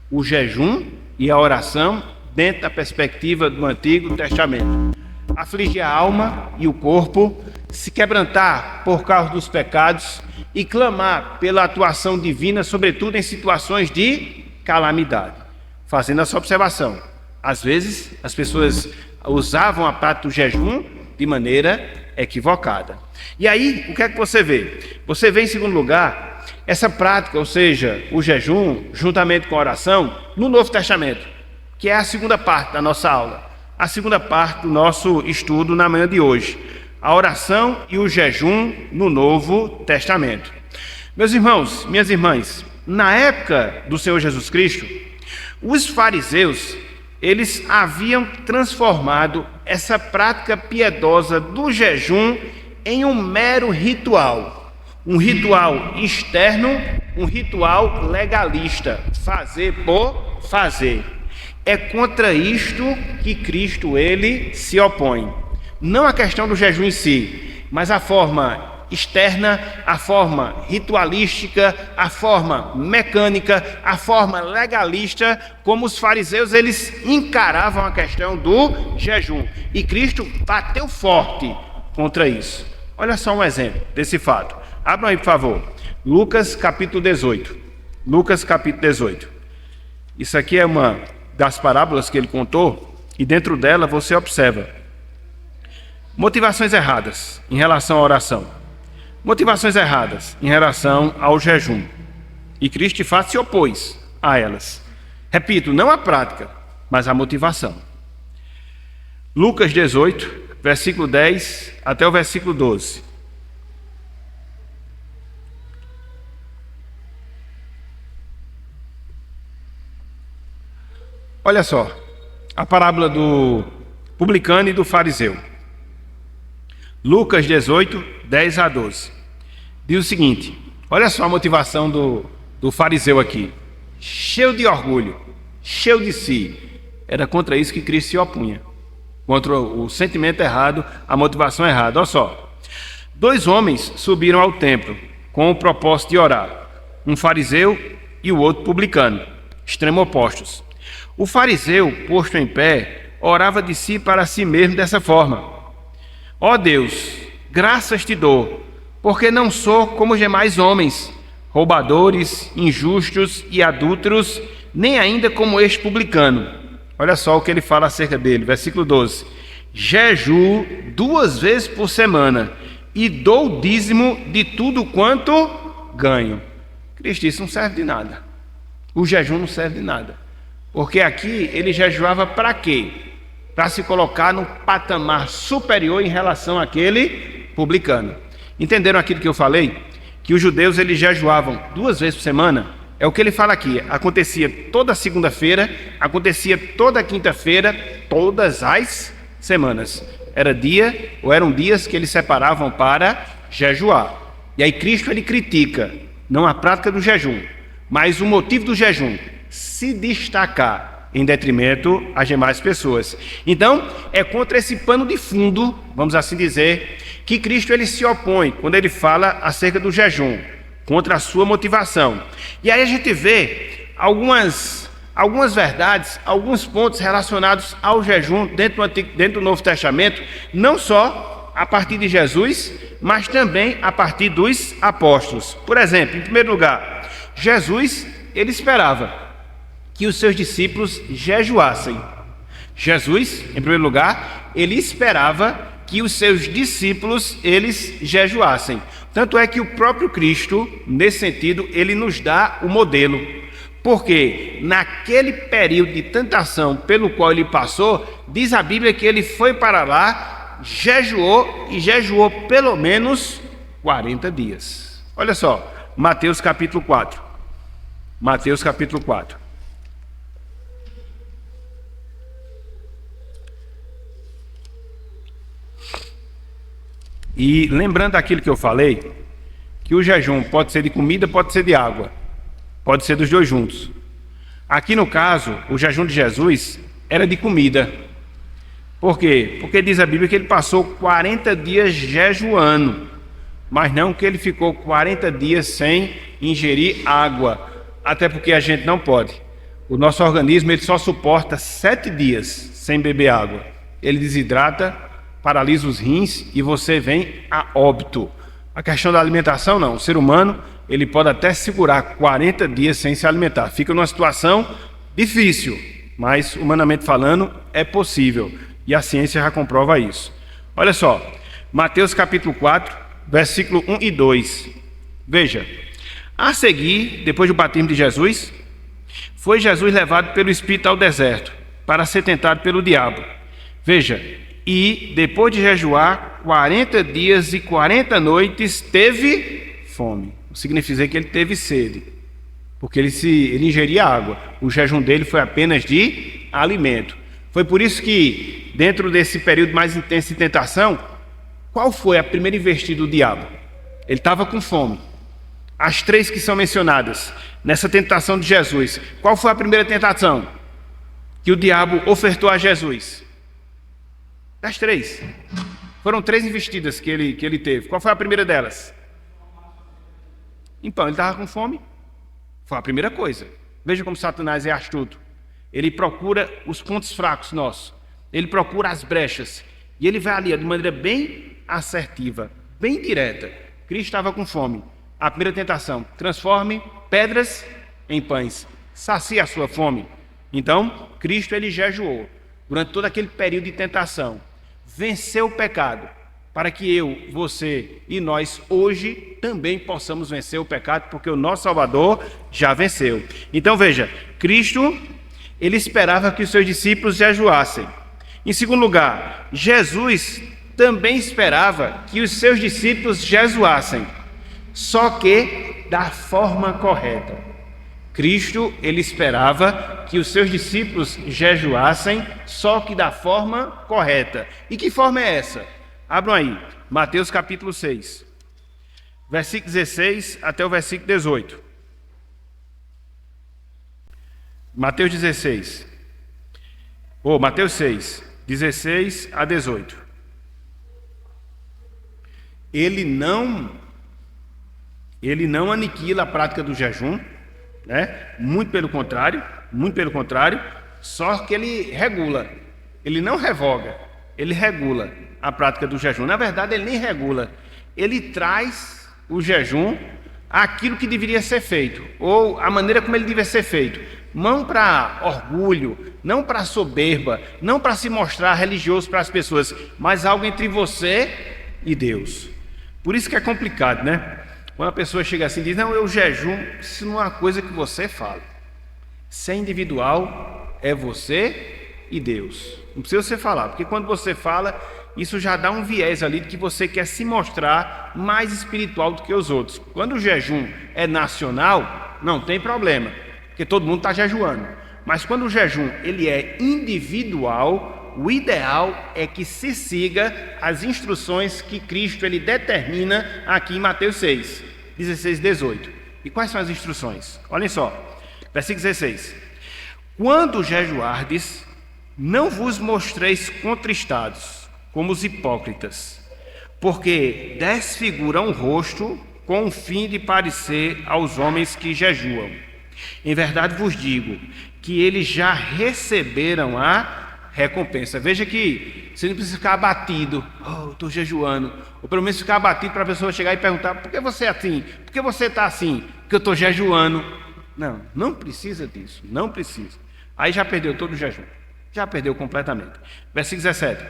o jejum e a oração dentro da perspectiva do Antigo Testamento. Afligir a alma e o corpo, se quebrantar por causa dos pecados e clamar pela atuação divina, sobretudo em situações de calamidade. Fazendo essa observação, às vezes as pessoas usavam a prática do jejum de maneira equivocada. E aí, o que é que você vê? Você vê, em segundo lugar, essa prática, ou seja, o jejum, juntamente com a oração, no Novo Testamento, que é a segunda parte da nossa aula, a segunda parte do nosso estudo na manhã de hoje. A oração e o jejum no Novo Testamento. Meus irmãos, minhas irmãs, na época do Senhor Jesus Cristo, os fariseus, eles haviam transformado essa prática piedosa do jejum em um mero ritual. Um ritual externo, um ritual legalista. Fazer por fazer. É contra isto que Cristo, ele se opõe. Não a questão do jejum em si, mas a forma externa, a forma ritualística, a forma mecânica, a forma legalista, como os fariseus eles encaravam a questão do jejum. E Cristo bateu forte contra isso. Olha só um exemplo desse fato. Abram aí, por favor. Lucas capítulo 18. Lucas capítulo 18. Isso aqui é uma das parábolas que ele contou, e dentro dela você observa motivações erradas em relação à oração. Motivações erradas em relação ao jejum. E Cristo de fato se opôs a elas. Repito, não a prática, mas a motivação. Lucas 18, versículo 10 até o versículo 12. Olha só, a parábola do publicano e do fariseu. Lucas 18, 10 a 12. Diz o seguinte, olha só a motivação do fariseu aqui. Cheio de orgulho, cheio de si. Era contra isso que Cristo se opunha. Contra o sentimento errado, a motivação errada. Olha só. 2 homens subiram ao templo com o propósito de orar. Um fariseu e o outro publicano, extremos opostos. O fariseu, posto em pé, orava de si para si mesmo dessa forma: ó Deus, graças te dou, porque não sou como os demais homens, roubadores, injustos e adúlteros, nem ainda como este publicano. Olha só o que ele fala acerca dele, versículo 12. Jejuo 2 vezes por semana e dou o dízimo de tudo quanto ganho. Cristo disse, não serve de nada. O jejum não serve de nada. Porque aqui ele jejuava para quê? Para se colocar num patamar superior em relação àquele publicano. Entenderam aquilo que eu falei? Que os judeus eles jejuavam 2 vezes por semana. É o que ele fala aqui. Acontecia toda segunda-feira, acontecia toda quinta-feira, todas as semanas. Eram dias que eles separavam para jejuar. E aí Cristo ele critica, não a prática do jejum, mas o motivo do jejum, se destacar em detrimento às demais pessoas. Então, é contra esse pano de fundo, vamos assim dizer, que Cristo ele se opõe quando ele fala acerca do jejum, contra a sua motivação. E aí a gente vê algumas verdades, alguns pontos relacionados ao jejum dentro do Novo Testamento, não só a partir de Jesus, mas também a partir dos apóstolos. Por exemplo, em primeiro lugar, Jesus ele esperava que os seus discípulos jejuassem. Jesus, em primeiro lugar, ele esperava que os seus discípulos, eles jejuassem. Tanto é que o próprio Cristo, nesse sentido, ele nos dá o modelo. Porque naquele período de tentação pelo qual ele passou, diz a Bíblia que ele foi para lá, jejuou pelo menos 40 dias. Olha só, Mateus capítulo 4. Mateus capítulo 4. E lembrando aquilo que eu falei, que o jejum pode ser de comida, pode ser de água, pode ser dos dois juntos. Aqui no caso, o jejum de Jesus era de comida. Por quê? Porque diz a Bíblia que ele passou 40 dias jejuando, mas não que ele ficou 40 dias sem ingerir água, até porque a gente não pode. O nosso organismo ele só suporta 7 dias sem beber água. Ele desidrata, paralisa os rins e você vem a óbito. A questão da alimentação não. O ser humano ele pode até segurar 40 dias sem se alimentar. Fica numa situação difícil, mas humanamente falando é possível. E a ciência já comprova isso. Olha só, Mateus capítulo 4, versículo 1 e 2. Veja, a seguir, depois do batismo de Jesus, foi Jesus levado pelo Espírito ao deserto para ser tentado pelo diabo. Veja, e depois de jejuar 40 dias e 40 noites, teve fome. Significa que ele teve sede, porque ele ingeria água. O jejum dele foi apenas de alimento. Foi por isso que, dentro desse período mais intenso de tentação, qual foi a primeira investida do diabo? Ele estava com fome. As 3 que são mencionadas nessa tentação de Jesus, qual foi a primeira tentação que o diabo ofertou a Jesus? Das 3. Foram 3 investidas que ele teve. Qual foi a primeira delas? Então, ele estava com fome. Foi a primeira coisa. Veja como Satanás é astuto. Ele procura os pontos fracos nossos. Ele procura as brechas. E ele vai ali de maneira bem assertiva, bem direta. Cristo estava com fome. A primeira tentação: transforme pedras em pães. Sacie a sua fome. Então, Cristo ele jejuou durante todo aquele período de tentação. Venceu o pecado, para que eu, você e nós hoje também possamos vencer o pecado, porque o nosso Salvador já venceu. Então veja, Cristo, ele esperava que os seus discípulos jejuassem. Em segundo lugar, Jesus também esperava que os seus discípulos jejuassem, só que da forma correta. Cristo, ele esperava que os seus discípulos jejuassem, só que da forma correta. E que forma é essa? Abram aí, Mateus capítulo 6, versículo 16 até o versículo 18. Mateus 6, 16 a 18. Ele não aniquila a prática do jejum, né? Muito pelo contrário, só que ele regula, ele não revoga, ele regula a prática do jejum. Na verdade, ele nem regula, ele traz o jejum àquilo que deveria ser feito, ou a maneira como ele deveria ser feito, não para orgulho, não para soberba, não para se mostrar religioso para as pessoas, mas algo entre você e Deus. Por isso que é complicado, né? Quando a pessoa chega assim e diz: não, eu jejum, isso não é uma coisa que você fala. Se é individual, é você e Deus. Não precisa você falar, porque quando você fala, isso já dá um viés ali de que você quer se mostrar mais espiritual do que os outros. Quando o jejum é nacional, não tem problema, porque todo mundo está jejuando. Mas quando o jejum ele é individual, o ideal é que se siga as instruções que Cristo ele determina aqui em Mateus 6, 16 e 18. E quais são as instruções? Olhem só, versículo 16. Quando jejuardes, não vos mostreis contristados, como os hipócritas, porque desfiguram o rosto com o fim de parecer aos homens que jejuam. Em verdade vos digo que eles já receberam a recompensa. Veja que você não precisa ficar abatido: eu estou jejuando, ou pelo menos ficar abatido para a pessoa chegar e perguntar: por que você é assim? Por que você está assim? Porque eu estou jejuando. Não precisa disso, não precisa. Aí já perdeu todo o jejum, já perdeu completamente. Versículo 17.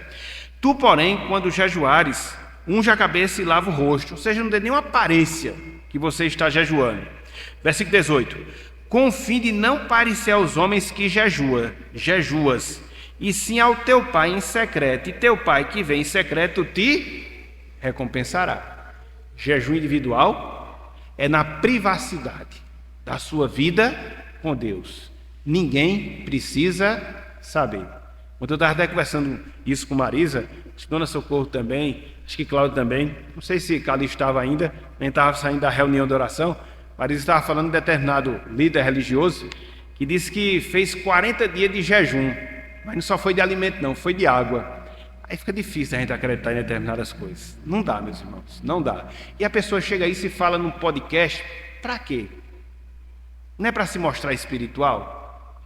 Tu, porém, quando jejuares, unge a cabeça e lava o rosto, ou seja, não dê nenhuma aparência que você está jejuando. Versículo 18. Com o fim de não parecer aos homens que jejuas, e sim ao teu pai em secreto, e teu pai que vem em secreto te recompensará. Jejum individual é na privacidade da sua vida com Deus. Ninguém precisa saber. Quando eu estava até conversando isso com Marisa, acho que Dona Socorro também, acho que Cláudio também, não sei se Cali estava ainda, nem estava saindo da reunião de oração. Marisa estava falando de determinado líder religioso que disse que fez 40 dias de jejum, mas não só foi de alimento não, foi de água. Aí fica difícil a gente acreditar em determinadas coisas. Não dá, meus irmãos, não dá. E a pessoa chega aí e se fala num podcast, para quê? Não é para se mostrar espiritual?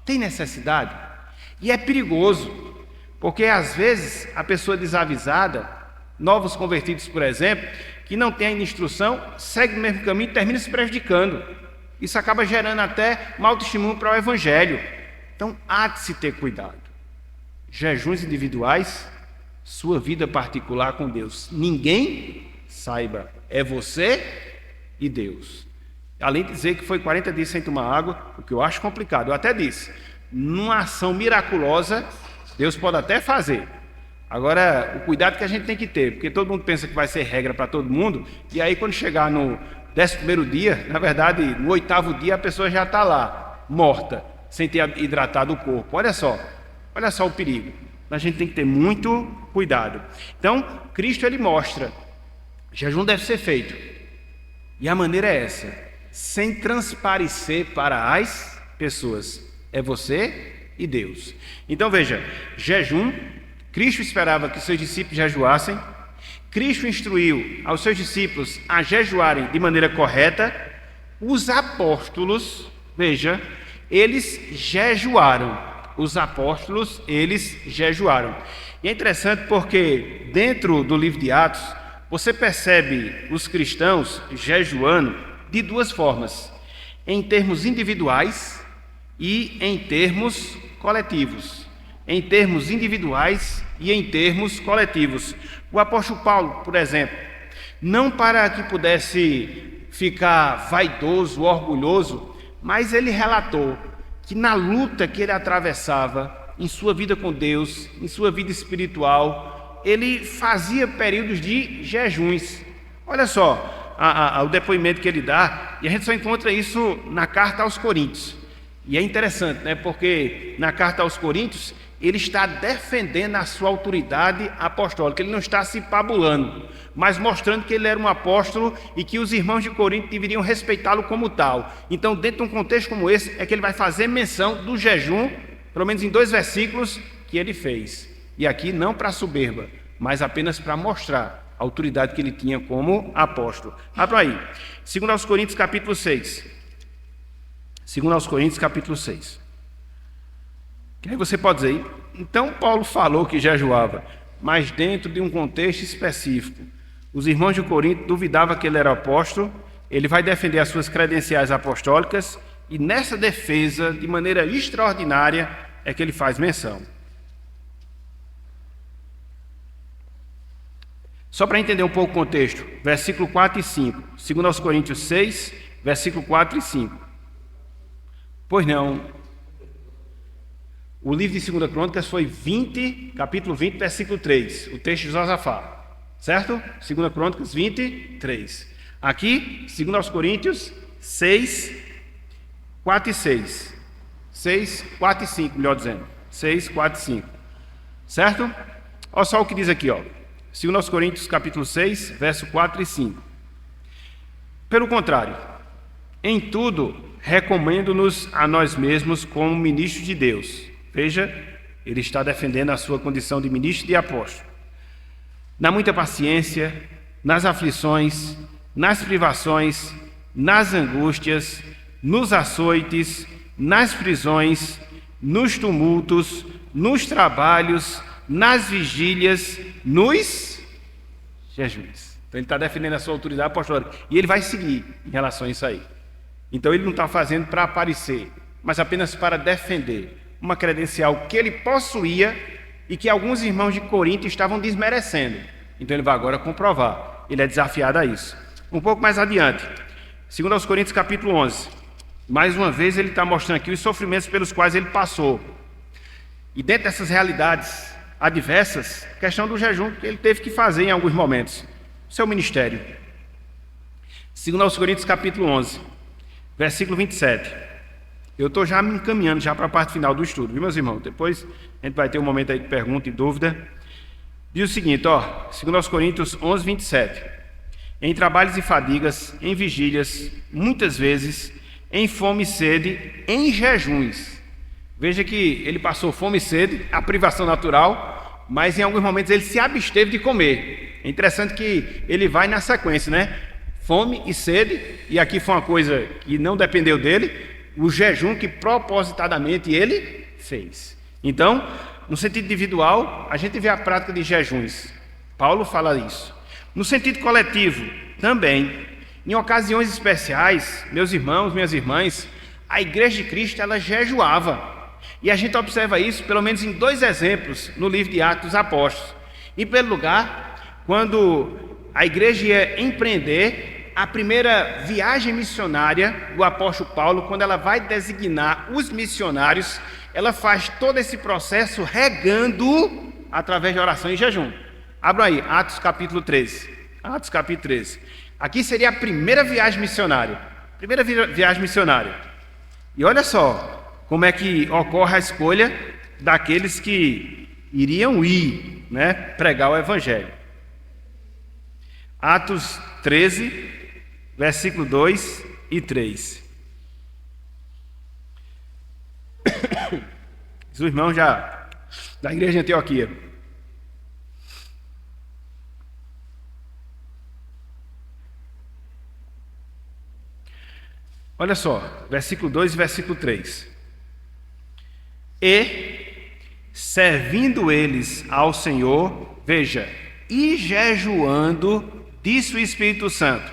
Tem necessidade? E é perigoso, porque às vezes a pessoa desavisada, novos convertidos, por exemplo, que não tem ainda instrução, segue o mesmo caminho e termina se prejudicando. Isso acaba gerando até mau testemunho para o Evangelho. Então há de se ter cuidado. Jejuns individuais, sua vida particular com Deus. Ninguém saiba, é você e Deus. Além de dizer que foi 40 dias sem tomar água, o que eu acho complicado. Eu até disse, numa ação miraculosa, Deus pode até fazer. Agora, o cuidado que a gente tem que ter, porque todo mundo pensa que vai ser regra para todo mundo, e aí quando chegar no 11º dia, na verdade, no 8º dia, a pessoa já está lá, morta, sem ter hidratado o corpo. Olha só o perigo. A gente tem que ter muito cuidado. Então, Cristo ele mostra, jejum deve ser feito. E a maneira é essa, sem transparecer para as pessoas. É você e Deus. Então veja, jejum, Cristo esperava que seus discípulos jejuassem, Cristo instruiu aos seus discípulos a jejuarem de maneira correta, os apóstolos, veja, eles jejuaram. Os apóstolos, eles jejuaram. E é interessante porque dentro do livro de Atos, você percebe os cristãos jejuando de duas formas, em termos individuais e em termos coletivos. Em termos individuais e em termos coletivos. O apóstolo Paulo, por exemplo, não para que pudesse ficar vaidoso, orgulhoso, mas ele relatou que na luta que ele atravessava em sua vida com Deus, em sua vida espiritual, ele fazia períodos de jejuns. Olha só o depoimento que ele dá, e a gente só encontra isso na carta aos Coríntios. E é interessante, né? Porque na carta aos Coríntios, ele está defendendo a sua autoridade apostólica, ele não está se pabulando, mas mostrando que ele era um apóstolo e que os irmãos de Corinto deveriam respeitá-lo como tal. Então, dentro de um contexto como esse, é que ele vai fazer menção do jejum, pelo menos em 2 versículos, que ele fez. E aqui não para soberba, mas apenas para mostrar a autoridade que ele tinha como apóstolo. Abra aí, 2 Coríntios capítulo 6. 2 Coríntios capítulo 6. Que aí você pode dizer, então Paulo falou que jejuava, mas dentro de um contexto específico. Os irmãos de Corinto duvidavam que ele era apóstolo, ele vai defender as suas credenciais apostólicas, e nessa defesa, de maneira extraordinária, é que ele faz menção. Só para entender um pouco o contexto, versículo 4 e 5, 2 Coríntios 6, versículo 4 e 5. Pois não, o livro de 2 Crônicas foi capítulo 20, versículo 3, o texto de Josafá, certo? 2 Crônicas 23. Aqui, 2 Coríntios 6, 4 e 6. 6, 4 e 5, melhor dizendo. 6, 4 e 5. Certo? Olha só o que diz aqui, ó. 2 Coríntios capítulo 6, verso 4 e 5. Pelo contrário, em tudo recomendo-nos a nós mesmos como ministros de Deus. Veja, ele está defendendo a sua condição de ministro e de apóstolo. Na muita paciência, nas aflições, nas privações, nas angústias, nos açoites, nas prisões, nos tumultos, nos trabalhos, nas vigílias, nos jejuns. Então ele está defendendo a sua autoridade apostólica. E ele vai seguir em relação a isso aí. Então ele não está fazendo para aparecer, mas apenas para defender uma credencial que ele possuía e que alguns irmãos de Corinto estavam desmerecendo. Então ele vai agora comprovar. Ele é desafiado a isso. Um pouco mais adiante, 2 Coríntios capítulo 11. Mais uma vez ele está mostrando aqui os sofrimentos pelos quais ele passou. E dentro dessas realidades adversas, a questão do jejum que ele teve que fazer em alguns momentos. Seu ministério. 2 Coríntios capítulo 11, versículo 27. Eu estou já me encaminhando já para a parte final do estudo, viu, meus irmãos? Depois a gente vai ter um momento aí de pergunta e dúvida. Diz o seguinte, ó, 2 Coríntios 11, 27. Em trabalhos e fadigas, em vigílias, muitas vezes, em fome e sede, em jejuns. Veja que ele passou fome e sede, a privação natural, mas em alguns momentos ele se absteve de comer. É interessante que ele vai na sequência, né? Fome e sede, e aqui foi uma coisa que não dependeu dele, o jejum que propositadamente ele fez. Então, no sentido individual, a gente vê a prática de jejuns. Paulo fala isso. No sentido coletivo, também. Em ocasiões especiais, meus irmãos, minhas irmãs, a Igreja de Cristo, ela jejuava. E a gente observa isso, pelo menos em 2 exemplos, no livro de Atos dos Apóstolos. Em primeiro lugar, quando a igreja ia empreender a primeira viagem missionária do apóstolo Paulo, quando ela vai designar os missionários, ela faz todo esse processo regando através de oração e jejum. Abra aí, Atos capítulo 13. Atos capítulo 13. Aqui seria a primeira viagem missionária. Primeira viagem missionária. E olha só como é que ocorre a escolha daqueles que iriam ir, né, pregar o evangelho. Atos 13, versículo 2 e 3. Os irmãos já da igreja de Antioquia. Olha só, versículo 2 e versículo 3. E, servindo eles ao Senhor, veja, e jejuando, disse o Espírito Santo: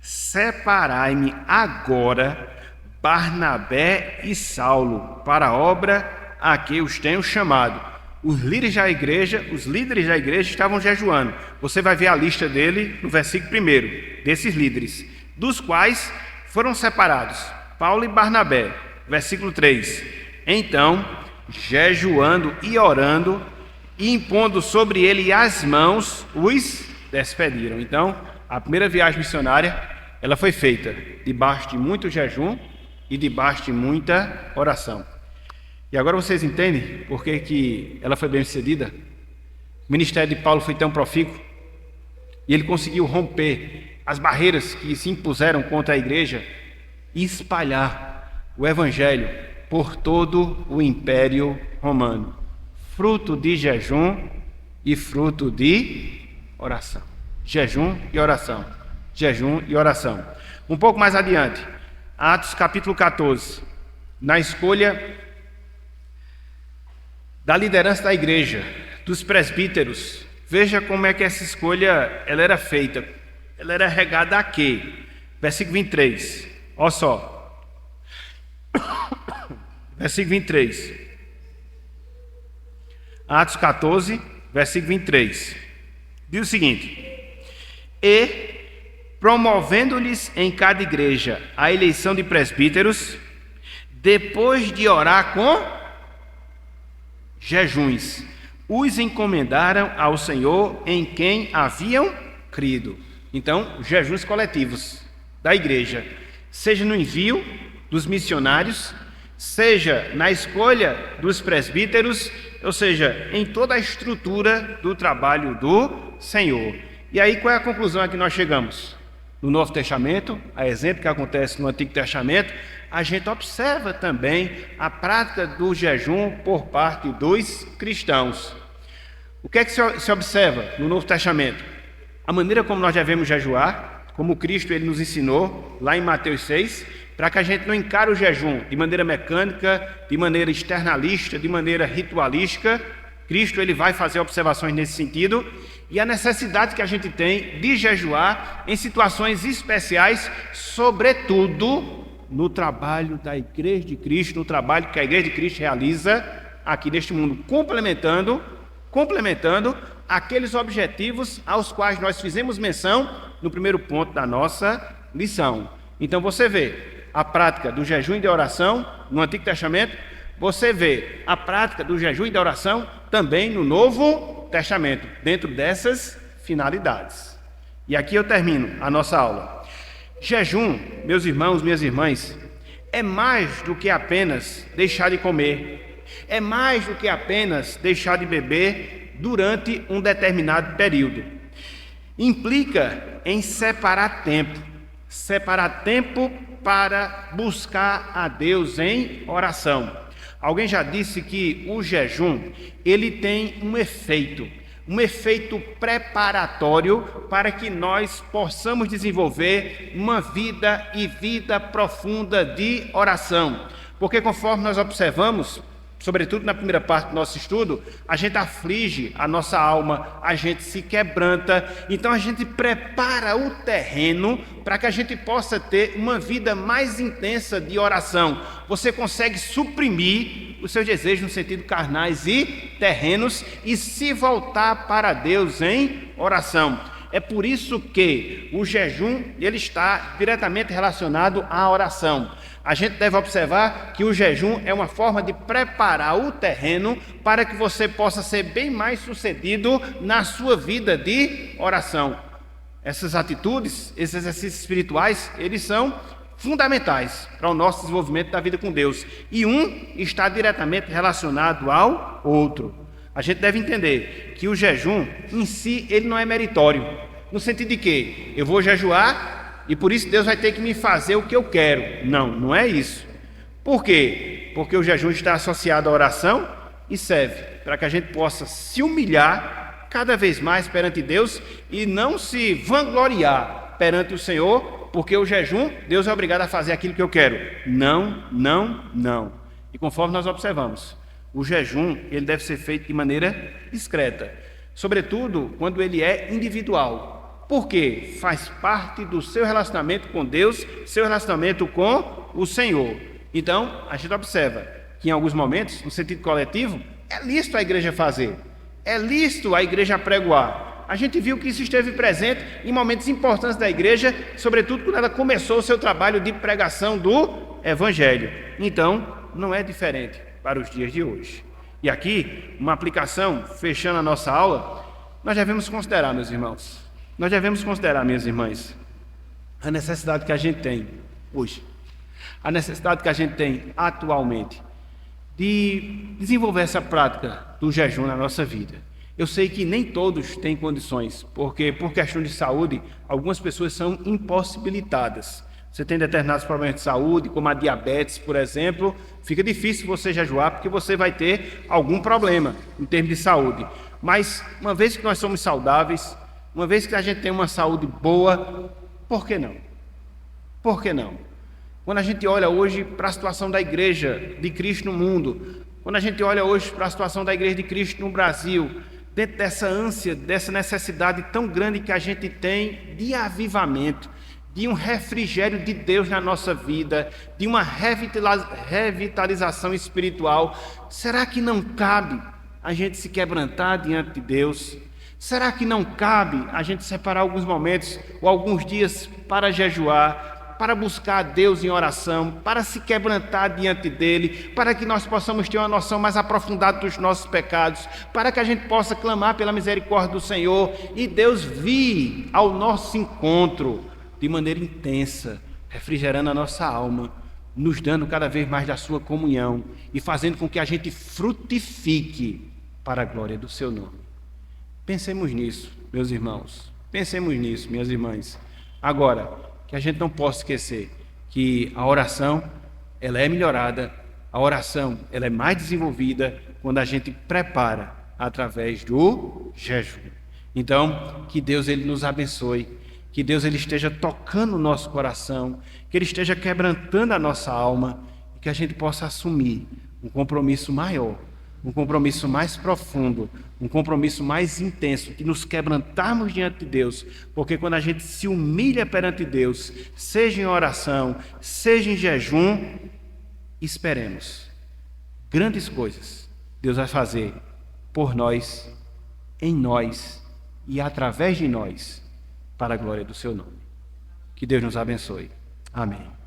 separai-me agora Barnabé e Saulo para a obra a que os tenho chamado. Os líderes da igreja estavam jejuando. Você vai ver a lista dele no versículo 1, desses líderes, dos quais foram separados Paulo e Barnabé. Versículo 3. Então, jejuando e orando, e impondo sobre ele as mãos, os despediram. Então, a primeira viagem missionária, ela foi feita debaixo de muito jejum e debaixo de muita oração. E agora vocês entendem por que ela foi bem sucedida? O ministério de Paulo foi tão profícuo e ele conseguiu romper as barreiras que se impuseram contra a igreja e espalhar o evangelho por todo o Império Romano, fruto de jejum e fruto de oração. Jejum e oração. Jejum e oração. Um pouco mais adiante, Atos capítulo 14, na escolha da liderança da igreja, dos presbíteros. Veja como é que essa escolha ela era feita. Ela era regada a quê? Versículo 23. Olha só. Versículo 23. Atos 14, versículo 23. Diz o seguinte: e promovendo-lhes em cada igreja a eleição de presbíteros, depois de orar com jejuns, os encomendaram ao Senhor em quem haviam crido. Então, jejuns coletivos da igreja, seja no envio dos missionários, seja na escolha dos presbíteros, ou seja, em toda a estrutura do trabalho do Senhor. E aí, qual é a conclusão a que nós chegamos? No Novo Testamento, a exemplo que acontece no Antigo Testamento, a gente observa também a prática do jejum por parte dos cristãos. O que é que se observa no Novo Testamento? A maneira como nós devemos jejuar, como Cristo ele nos ensinou lá em Mateus 6, para que a gente não encare o jejum de maneira mecânica, de maneira externalista, de maneira ritualística. Cristo ele vai fazer observações nesse sentido, e a necessidade que a gente tem de jejuar em situações especiais, sobretudo no trabalho da Igreja de Cristo, no trabalho que a Igreja de Cristo realiza aqui neste mundo, complementando aqueles objetivos aos quais nós fizemos menção no primeiro ponto da nossa lição. Então você vê a prática do jejum e da oração no Antigo Testamento, você vê a prática do jejum e da oração também no Novo Testamento, dentro dessas finalidades. E aqui eu termino a nossa aula. Jejum, meus irmãos, minhas irmãs, é mais do que apenas deixar de comer, é mais do que apenas deixar de beber durante um determinado período. Implica em separar tempo para buscar a Deus em oração. Alguém já disse que o jejum, ele tem um efeito preparatório para que nós possamos desenvolver uma vida profunda de oração. Porque conforme nós observamos, sobretudo na primeira parte do nosso estudo, a gente aflige a nossa alma, a gente se quebranta, então a gente prepara o terreno para que a gente possa ter uma vida mais intensa de oração. Você consegue suprimir os seus desejos no sentido carnais e terrenos e se voltar para Deus em oração. É por isso que o jejum ele está diretamente relacionado à oração. A gente deve observar que o jejum é uma forma de preparar o terreno para que você possa ser bem mais sucedido na sua vida de oração. Essas atitudes, esses exercícios espirituais, eles são fundamentais para o nosso desenvolvimento da vida com Deus. E um está diretamente relacionado ao outro. A gente deve entender que o jejum em si, ele não é meritório. No sentido de que eu vou jejuar e por isso Deus vai ter que me fazer o que eu quero. Não, não é isso. Por quê? Porque o jejum está associado à oração e serve para que a gente possa se humilhar cada vez mais perante Deus e não se vangloriar perante o Senhor porque o jejum, Deus é obrigado a fazer aquilo que eu quero. Não, não, não. E conforme nós observamos, o jejum ele deve ser feito de maneira discreta, sobretudo quando ele é individual. Por quê? Faz parte do seu relacionamento com Deus, seu relacionamento com o Senhor. Então, a gente observa que em alguns momentos, no sentido coletivo, é lícito a igreja fazer, é lícito a igreja pregoar. A gente viu que isso esteve presente em momentos importantes da igreja, sobretudo quando ela começou o seu trabalho de pregação do Evangelho. Então, não é diferente para os dias de hoje. E aqui, uma aplicação, fechando a nossa aula, nós devemos considerar, meus irmãos, nós devemos considerar, minhas irmãs, a necessidade que a gente tem hoje, a necessidade que a gente tem atualmente de desenvolver essa prática do jejum na nossa vida. Eu sei que nem todos têm condições, porque por questão de saúde, algumas pessoas são impossibilitadas. Você tem determinados problemas de saúde, como a diabetes, por exemplo, fica difícil você jejuar porque você vai ter algum problema em termos de saúde. Mas uma vez que nós somos saudáveis, uma vez que a gente tem uma saúde boa, por que não? Por que não? Quando a gente olha hoje para a situação da Igreja de Cristo no mundo, quando a gente olha hoje para a situação da Igreja de Cristo no Brasil, dentro dessa ânsia, dessa necessidade tão grande que a gente tem de avivamento, de um refrigério de Deus na nossa vida, de uma revitalização espiritual, será que não cabe a gente se quebrantar diante de Deus? Será que não cabe a gente separar alguns momentos ou alguns dias para jejuar, para buscar a Deus em oração, para se quebrantar diante dEle, para que nós possamos ter uma noção mais aprofundada dos nossos pecados, para que a gente possa clamar pela misericórdia do Senhor e Deus vir ao nosso encontro de maneira intensa, refrigerando a nossa alma, nos dando cada vez mais da sua comunhão e fazendo com que a gente frutifique para a glória do seu nome. Pensemos nisso, meus irmãos. Pensemos nisso, minhas irmãs. Agora, que a gente não possa esquecer que a oração, ela é melhorada, a oração, ela é mais desenvolvida quando a gente prepara através do jejum. Então, que Deus ele nos abençoe, que Deus ele esteja tocando o nosso coração, que Ele esteja quebrantando a nossa alma e que a gente possa assumir um compromisso maior, um compromisso mais profundo, um compromisso mais intenso, que nos quebrantarmos diante de Deus, porque quando a gente se humilha perante Deus, seja em oração, seja em jejum, esperemos grandes coisas Deus vai fazer por nós, em nós e através de nós, para a glória do seu nome. Que Deus nos abençoe. Amém.